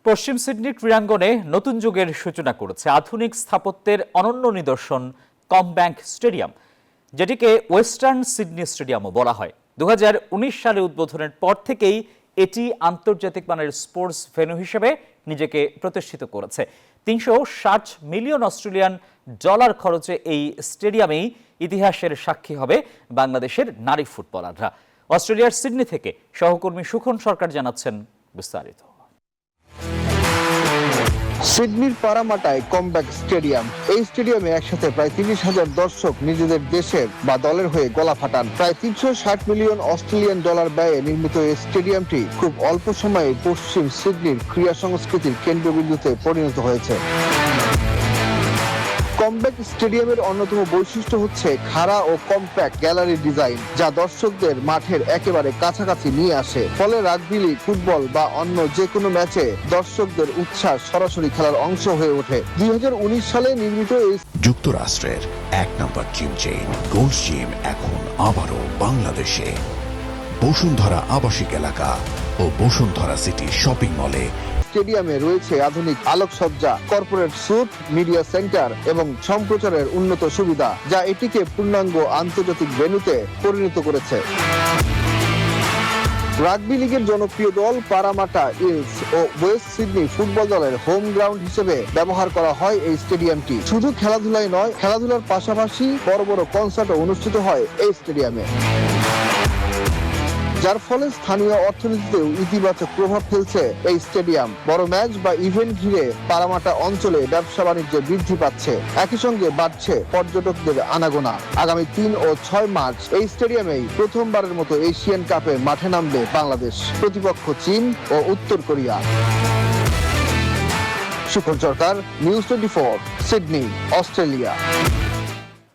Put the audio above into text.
পশ্চিম Sydney ক্রীড়াঙ্গনে নতুন যুগের সূচনা করেছে আধুনিক স্থাপত্যের অনন্য নিদর্শন কমব্যাংক স্টেডিয়াম, যেটিকে ওয়েস্টার্ন সিডনি স্টেডিয়ামও বলা হয়। 2019 সালে উদ্বোধনের পর থেকেই এটি আন্তর্জাতিক মানের স্পোর্টস ভেন্যু হিসেবে নিজেকে প্রতিষ্ঠিত করেছে। 360 মিলিয়ন অস্ট্রেলিয়ান ডলার খরচে এই স্টেডিয়ামেই ইতিহাসের সাক্ষী হবে বাংলাদেশের নারী ফুটবলাররা। অস্ট্রেলিয়ার সিডনি থেকে সহকর্মী সুখন সরকার জানাচ্ছেন বিস্তারিত। সিডনির পারামাটায় কমব্যাক স্টেডিয়াম। এই স্টেডিয়ামে একসাথে প্রায় 30,000 দর্শক নিজেদের দেশের বা দলের হয়ে গলা ফাটান। প্রায় 360 মিলিয়ন অস্ট্রেলিয়ান ডলার ব্যয়ে নির্মিত এই স্টেডিয়ামটি খুব অল্প সময়ে পশ্চিম সিডনির ক্রীড়া সংস্কৃতির কেন্দ্রবিন্দুতে পরিণত হয়েছে। কমব্যাক স্টেডিয়ামের অন্যতম বৈশিষ্ট্য হচ্ছে খাড়া ও কম্প্যাক্ট গ্যালারি ডিজাইন, যা দর্শকদের মাঠের একেবারে কাছাকাছি নিয়ে আসে। ফলে রাগবি লিগ, ফুটবল বা অন্য যে কোনো ম্যাচে দর্শকদের উচ্ছ্বাস সরাসরি খেলার অংশ হয়ে ওঠে। 2019 সালে নির্মিত এই যুক্তরাষ্ট্রের 1 নম্বর জিম চেইন গোল্ড জিম এখন আবারও বাংলাদেশে। বসুন্ধরা আবাসিক এলাকা ও বসুন্ধরা সিটি শপিং মলে স্টেডিয়ামে রয়েছে আধুনিক আলোকসজ্জা, কর্পোরেট স্যুট, মিডিয়া সেন্টার এবং সম্প্রচারের উন্নত সুবিধা, যা এটিকে পূর্ণাঙ্গ আন্তর্জাতিক ভেন্যুতে পরিণত করেছে। রাগবি লিগের জনপ্রিয় দল পারামাটা ইলস ও ওয়েস্ট সিডনি ফুটবল দলের হোম গ্রাউন্ড হিসেবে ব্যবহার করা হয় এই স্টেডিয়ামটি। শুধু খেলাধুলাই নয়, খেলাধুলার পাশাপাশি বড় বড় কনসার্টও অনুষ্ঠিত হয় এই স্টেডিয়ামে, যার ফলে স্থানীয় অর্থনীতিতেও ইতিবাচক প্রভাব ফেলছে এই স্টেডিয়াম। বড় ম্যাচ বা ইভেন্ট ঘিরে পারামাটা অঞ্চলে ব্যবসা বাণিজ্য বৃদ্ধি পাচ্ছে, একই সঙ্গে বাড়ছে পর্যটকদের আনাগোনা। আগামী 3 ও 6 মার্চ এই স্টেডিয়ামেই প্রথমবারের মতো এশিয়ান কাপে মাঠে নামবে বাংলাদেশ। প্রতিপক্ষ চীন ও উত্তর কোরিয়া। সুখন সরকার, নিউজ 24, সিডনি, অস্ট্রেলিয়া।